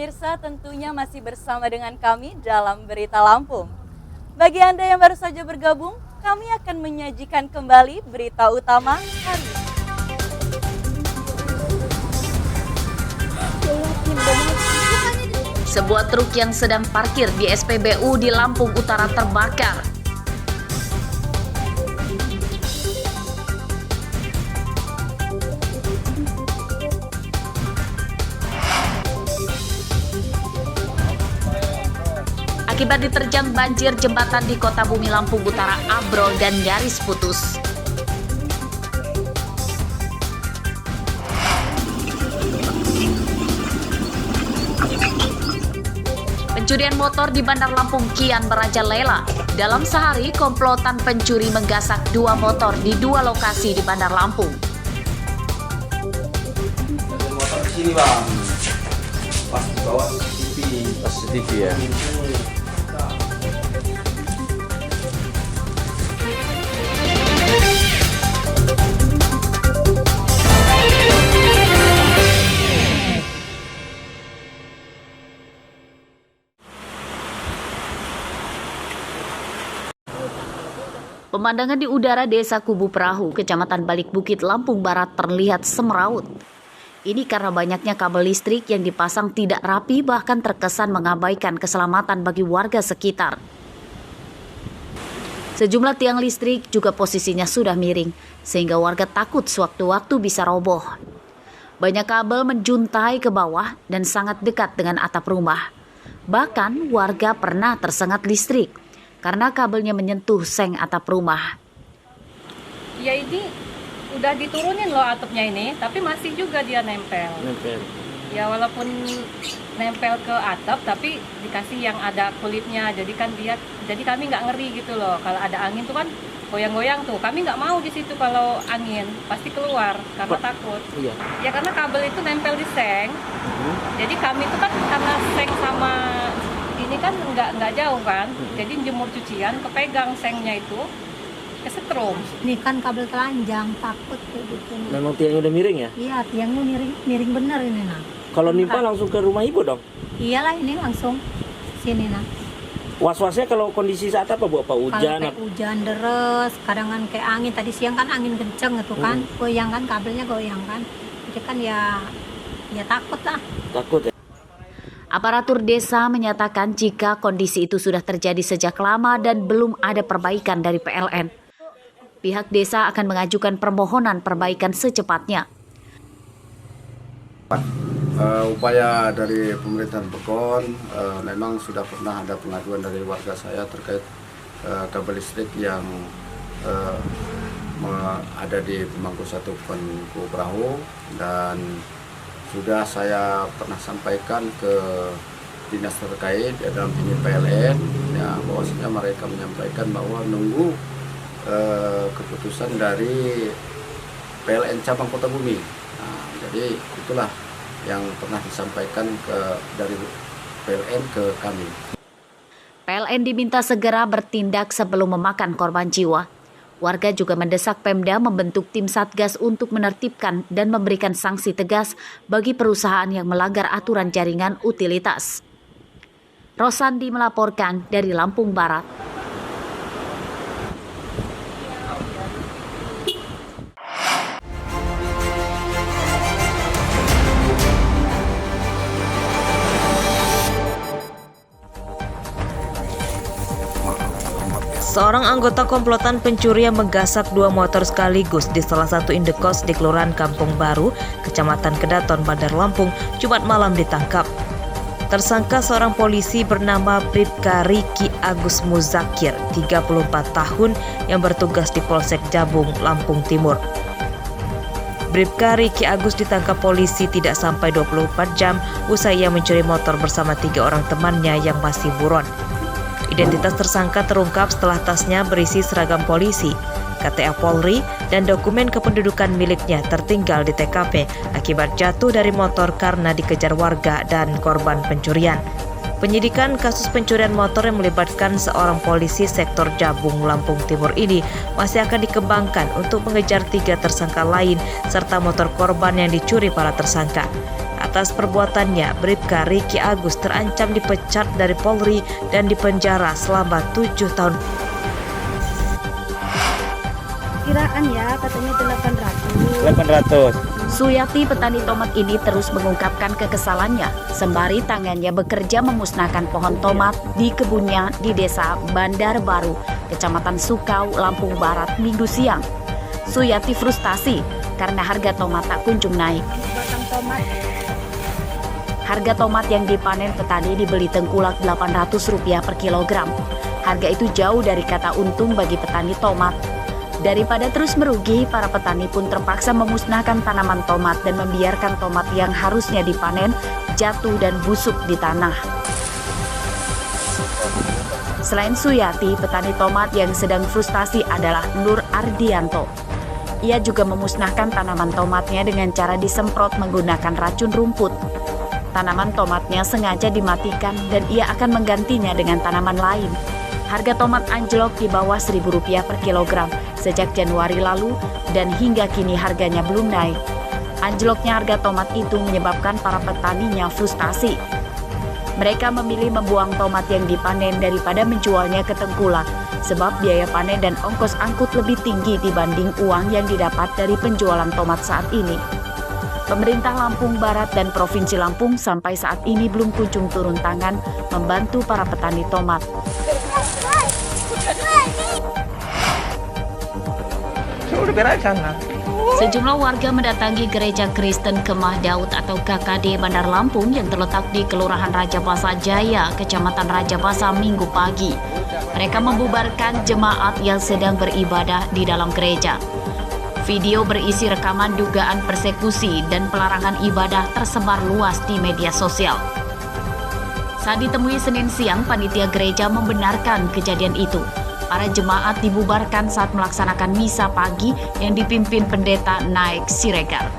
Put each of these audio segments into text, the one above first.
pemirsa, tentunya masih bersama dengan kami dalam Berita Lampung. Bagi Anda yang baru saja bergabung, kami akan menyajikan kembali berita utama hari ini. Sebuah truk yang sedang parkir di SPBU di Lampung Utara terbakar. Akibat diterjang banjir, jembatan di Kota Bumi Lampung Utara ambrol dan nyaris putus. Pencurian motor di Bandar Lampung kian merajalela. Dalam sehari, komplotan pencuri menggasak 2 motor di 2 lokasi di Bandar Lampung. Motor di sini, Bang. Pas di bawah CCTV. Pas CCTV ya. Pemandangan di udara Desa Kubu Perahu, Kecamatan Balik Bukit, Lampung Barat terlihat semeraut. Ini karena banyaknya kabel listrik yang dipasang tidak rapi, bahkan terkesan mengabaikan keselamatan bagi warga sekitar. Sejumlah tiang listrik juga posisinya sudah miring, sehingga warga takut sewaktu-waktu bisa roboh. Banyak kabel menjuntai ke bawah dan sangat dekat dengan atap rumah. Bahkan warga pernah tersengat listrik karena kabelnya menyentuh seng atap rumah. Ya ini udah diturunin loh atapnya ini, tapi masih juga dia nempel. Ya walaupun nempel ke atap, tapi dikasih yang ada kulitnya. Jadi kami nggak ngeri gitu loh. Kalau ada angin tuh kan goyang-goyang tuh, kami nggak mau di situ kalau angin pasti keluar karena takut. Iya. Ya karena kabel itu nempel di seng. Jadi kami tuh kan karena seng sama ini kan nggak jauh kan, jadi jemur cucian kepegang sengnya itu kesetrum. Ini kan kabel telanjang, takut kayak gitu. Memang tiangnya udah miring ya? Iya, tiangnya miring bener ini nah. Kalau nimpa langsung ke rumah ibu dong? Iyalah ini langsung sini nah. Was-wasnya kalau kondisi saat apa Bu? Apa hujan? Kalau kayak hujan deres, kadang kan kayak angin. Tadi siang kan angin kenceng itu kan, goyang kan kabelnya goyang kan. Jadi kan ya takut lah. Takut ya? Aparatur desa menyatakan jika kondisi itu sudah terjadi sejak lama dan belum ada perbaikan dari PLN. Pihak desa akan mengajukan permohonan perbaikan secepatnya. Upaya dari pemerintahan Bekon memang sudah pernah ada pengaduan dari warga saya terkait kabel listrik yang ada di pemangku satu Kubu Perahu, dan sudah saya pernah sampaikan ke dinas terkait dalam ini PLN, ya, bahwasanya mereka menyampaikan bahwa nunggu keputusan dari PLN cabang Kota Bumi. Nah, jadi itulah yang pernah disampaikan dari PLN ke kami. PLN diminta segera bertindak sebelum memakan korban jiwa. Warga juga mendesak Pemda membentuk tim Satgas untuk menertibkan dan memberikan sanksi tegas bagi perusahaan yang melanggar aturan jaringan utilitas. Rosandi melaporkan dari Lampung Barat. Seorang anggota komplotan pencuri yang menggasak 2 motor sekaligus di salah satu indekos di Kelurahan Kampung Baru, Kecamatan Kedaton, Bandar Lampung, Jumat malam ditangkap. Tersangka seorang polisi bernama Bribka Riki Agus Muzakir, 34 tahun, yang bertugas di Polsek Jabung, Lampung Timur. Bribka Riki Agus ditangkap polisi tidak sampai 24 jam usai ia mencuri motor bersama 3 orang temannya yang masih buron. Identitas tersangka terungkap setelah tasnya berisi seragam polisi, KTA Polri, dan dokumen kependudukan miliknya tertinggal di TKP akibat jatuh dari motor karena dikejar warga dan korban pencurian. Penyidikan kasus pencurian motor yang melibatkan seorang polisi sektor Jabung, Lampung Timur ini masih akan dikembangkan untuk mengejar 3 tersangka lain serta motor korban yang dicuri para tersangka. Atas perbuatannya, Bribka Riki Agus terancam dipecat dari Polri dan dipenjara selama 7 tahun. Kiraan ya, katanya 800. Suyati, petani tomat ini terus mengungkapkan kekesalannya sembari tangannya bekerja memusnahkan pohon tomat di kebunnya di Desa Bandar Baru, Kecamatan Sukau, Lampung Barat, Minggu siang. Suyati frustasi karena harga tomat tak kunjung naik. Batang tomat. Harga tomat yang dipanen petani dibeli tengkulak Rp800 per kilogram. Harga itu jauh dari kata untung bagi petani tomat. Daripada terus merugi, para petani pun terpaksa memusnahkan tanaman tomat dan membiarkan tomat yang harusnya dipanen jatuh dan busuk di tanah. Selain Suyati, petani tomat yang sedang frustasi adalah Nur Ardianto. Ia juga memusnahkan tanaman tomatnya dengan cara disemprot menggunakan racun rumput. Tanaman tomatnya sengaja dimatikan dan ia akan menggantinya dengan tanaman lain. Harga tomat anjlok di bawah Rp1.000 per kilogram sejak Januari lalu dan hingga kini harganya belum naik. Anjloknya harga tomat itu menyebabkan para petaninya frustasi. Mereka memilih membuang tomat yang dipanen daripada menjualnya ke tengkulak, sebab biaya panen dan ongkos angkut lebih tinggi dibanding uang yang didapat dari penjualan tomat saat ini. Pemerintah Lampung Barat dan Provinsi Lampung sampai saat ini belum kunjung turun tangan membantu para petani tomat. Sejumlah warga mendatangi Gereja Kristen Kemah Daud atau KKD Bandar Lampung yang terletak di Kelurahan Rajabasa Jaya, Kecamatan Rajabasa, Minggu pagi. Mereka membubarkan jemaat yang sedang beribadah di dalam gereja. Video berisi rekaman dugaan persekusi dan pelarangan ibadah tersebar luas di media sosial. Saat ditemui Senin siang, panitia gereja membenarkan kejadian itu. Para jemaat dibubarkan saat melaksanakan misa pagi yang dipimpin pendeta Naik Siregar.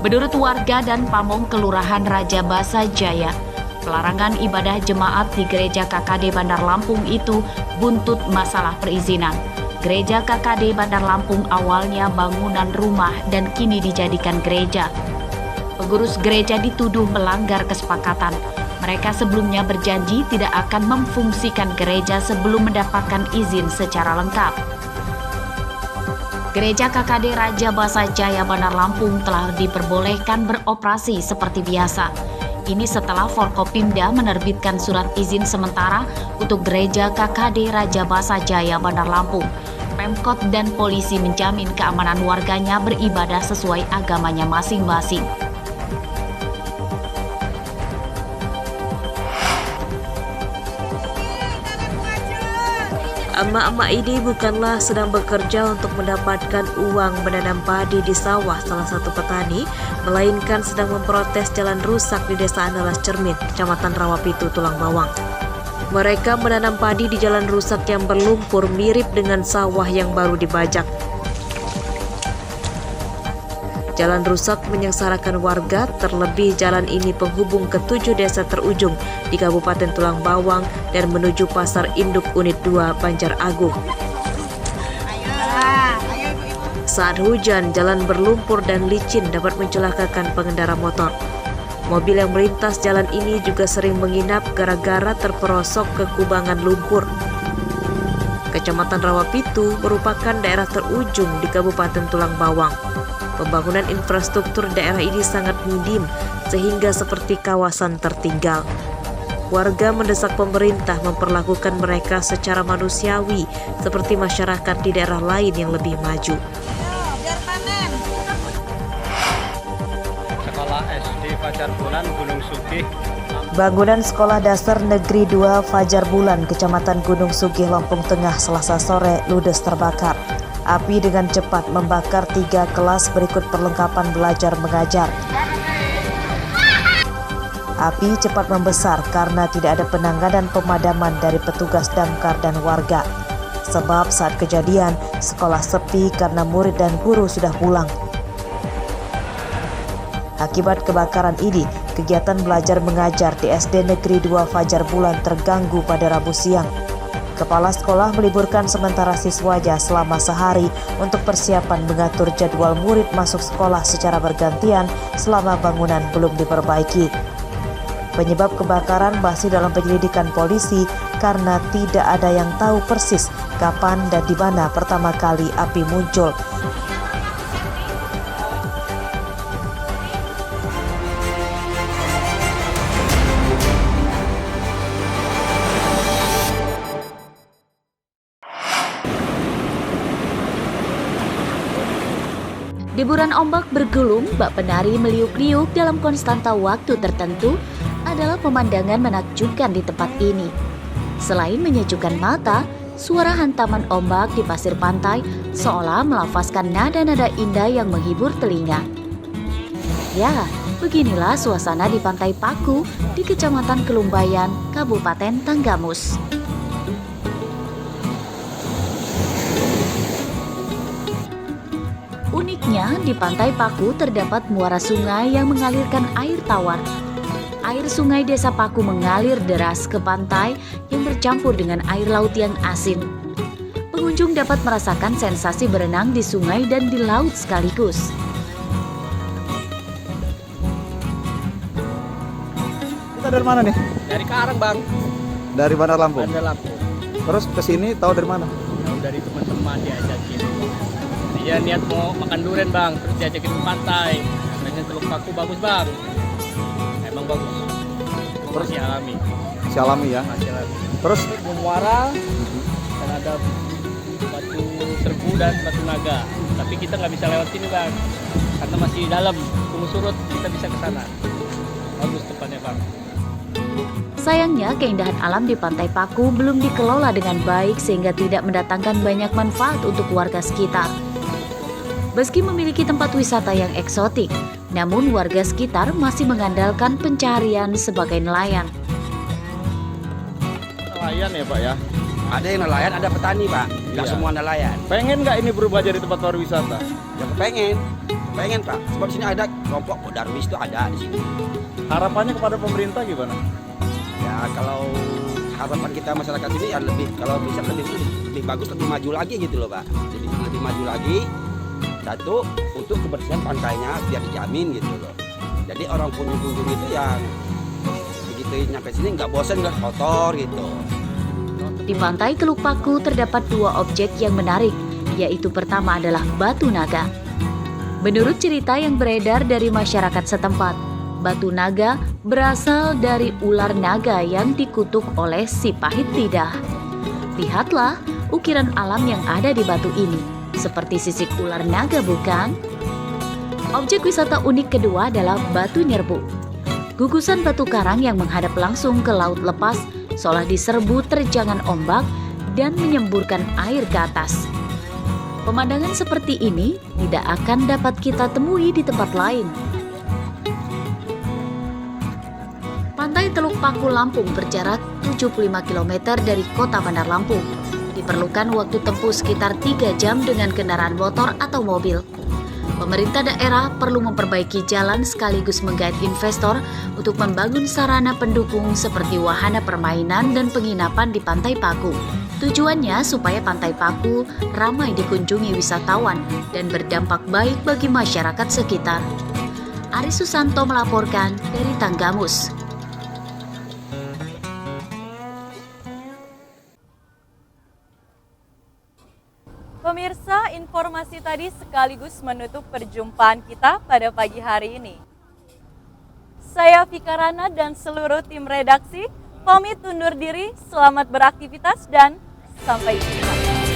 Menurut warga dan pamong Kelurahan Rajabasa Jaya, pelarangan ibadah jemaat di Gereja KKD Bandar Lampung itu buntut masalah perizinan. Gereja KKD Bandar Lampung awalnya bangunan rumah dan kini dijadikan gereja. Pengurus gereja dituduh melanggar kesepakatan. Mereka sebelumnya berjanji tidak akan memfungsikan gereja sebelum mendapatkan izin secara lengkap. Gereja KKD Rajabasa Jaya Bandar Lampung telah diperbolehkan beroperasi seperti biasa. Ini setelah Forkopimda menerbitkan surat izin sementara untuk Gereja KKD Rajabasa Jaya Bandar Lampung. Pemkot dan polisi menjamin keamanan warganya beribadah sesuai agamanya masing-masing. Emak-emak ini bukanlah sedang bekerja untuk mendapatkan uang menanam padi di sawah salah satu petani, melainkan sedang memprotes jalan rusak di Desa Andalas Cermin, Kecamatan Rawapitu, Tulang Bawang. Mereka menanam padi di jalan rusak yang berlumpur mirip dengan sawah yang baru dibajak. Jalan rusak menyengsarakan warga, terlebih jalan ini penghubung ke 7 desa terujung di Kabupaten Tulang Bawang dan menuju Pasar Induk Unit 2 Banjar Agung. Saat hujan, jalan berlumpur dan licin dapat mencelakakan pengendara motor. Mobil yang melintas jalan ini juga sering menginap gara-gara terperosok ke kubangan lumpur. Kecamatan Rawapitu merupakan daerah terujung di Kabupaten Tulang Bawang. Pembangunan infrastruktur daerah ini sangat minim sehingga seperti kawasan tertinggal. Warga mendesak pemerintah memperlakukan mereka secara manusiawi seperti masyarakat di daerah lain yang lebih maju. Sekolah SD Fajar Bulan Gunung Sugih. Bangunan Sekolah Dasar Negeri 2 Fajar Bulan, Kecamatan Gunung Sugih, Lampung Tengah, Selasa sore ludes terbakar. Api dengan cepat membakar 3 kelas berikut perlengkapan belajar mengajar. Api cepat membesar karena tidak ada penanganan pemadaman dari petugas damkar dan warga. Sebab saat kejadian, sekolah sepi karena murid dan guru sudah pulang. Akibat kebakaran ini, kegiatan belajar mengajar di SD Negeri 2 Fajar Bulan terganggu pada Rabu siang. Kepala sekolah meliburkan sementara siswanya selama sehari untuk persiapan mengatur jadwal murid masuk sekolah secara bergantian selama bangunan belum diperbaiki. Penyebab kebakaran masih dalam penyelidikan polisi karena tidak ada yang tahu persis kapan dan di mana pertama kali api muncul. Deburan ombak bergulung, bak penari meliuk-liuk dalam konstanta waktu tertentu adalah pemandangan menakjubkan di tempat ini. Selain menyejukkan mata, suara hantaman ombak di pasir pantai seolah melafazkan nada-nada indah yang menghibur telinga. Ya, beginilah suasana di Pantai Paku di Kecamatan Kelumbayan, Kabupaten Tanggamus. Uniknya, di Pantai Paku terdapat muara sungai yang mengalirkan air tawar. Air sungai Desa Paku mengalir deras ke pantai yang bercampur dengan air laut yang asin. Pengunjung dapat merasakan sensasi berenang di sungai dan di laut sekaligus. Kita dari mana nih? Dari Karang, Bang. Dari Bandar Lampung. Bandar Lampung. Terus ke sini tahu dari mana? Tahu dari teman-teman diajakin. Dia niat mau makan durian, Bang, terus diajakin ke pantai. Katanya Teluk Paku bagus, Bang. Emang bagus. Terus Masih alami. Si alami ya. Masih alami. Terus Muara dan ada batu serbu dan batu naga. Tapi kita nggak bisa lewat sini, Bang, karena masih dalam. Tunggu surut kita bisa ke sana. Bagus tempatnya, Bang. Sayangnya, keindahan alam di Pantai Paku belum dikelola dengan baik sehingga tidak mendatangkan banyak manfaat untuk warga sekitar. Meski memiliki tempat wisata yang eksotik, namun warga sekitar masih mengandalkan pencaharian sebagai nelayan. nelayan ya Pak ya? Ada yang nelayan, ada petani Pak. Nggak semua nelayan. Pengen nggak ini berubah jadi tempat pariwisata? Ya pengen Pak. Sebab di sini ada kelompok Darwis itu ada di sini. Harapannya kepada pemerintah gimana? Ya kalau harapan kita masyarakat ini ya lebih, kalau bisa lebih bagus, lebih maju lagi gitu loh Pak. Jadi lebih maju lagi. Satu, untuk kebersihan pantainya biar dijamin gitu loh. Jadi orang pengunjung itu yang begitu nyampe sini nggak bosan, nggak kotor gitu. Di Pantai Teluk Paku terdapat dua objek yang menarik, yaitu pertama adalah batu naga. Menurut cerita yang beredar dari masyarakat setempat, batu naga berasal dari ular naga yang dikutuk oleh si pahit lidah. Lihatlah ukiran alam yang ada di batu ini. Seperti sisik ular naga bukan? Objek wisata unik kedua adalah Batu Nyerbu. Gugusan batu karang yang menghadap langsung ke laut lepas seolah diserbu terjangan ombak dan menyemburkan air ke atas. Pemandangan seperti ini tidak akan dapat kita temui di tempat lain. Pantai Teluk Paku Lampung berjarak 75 km dari kota Bandar Lampung. Diperlukan waktu tempuh sekitar 3 jam dengan kendaraan motor atau mobil. Pemerintah daerah perlu memperbaiki jalan sekaligus menggait investor untuk membangun sarana pendukung seperti wahana permainan dan penginapan di Pantai Paku. Tujuannya supaya Pantai Paku ramai dikunjungi wisatawan dan berdampak baik bagi masyarakat sekitar. Aris Susanto melaporkan dari Tanggamus. Pemirsa, informasi tadi sekaligus menutup perjumpaan kita pada pagi hari ini. Saya Vika Rana dan seluruh tim redaksi pamit undur diri, selamat beraktivitas dan sampai jumpa.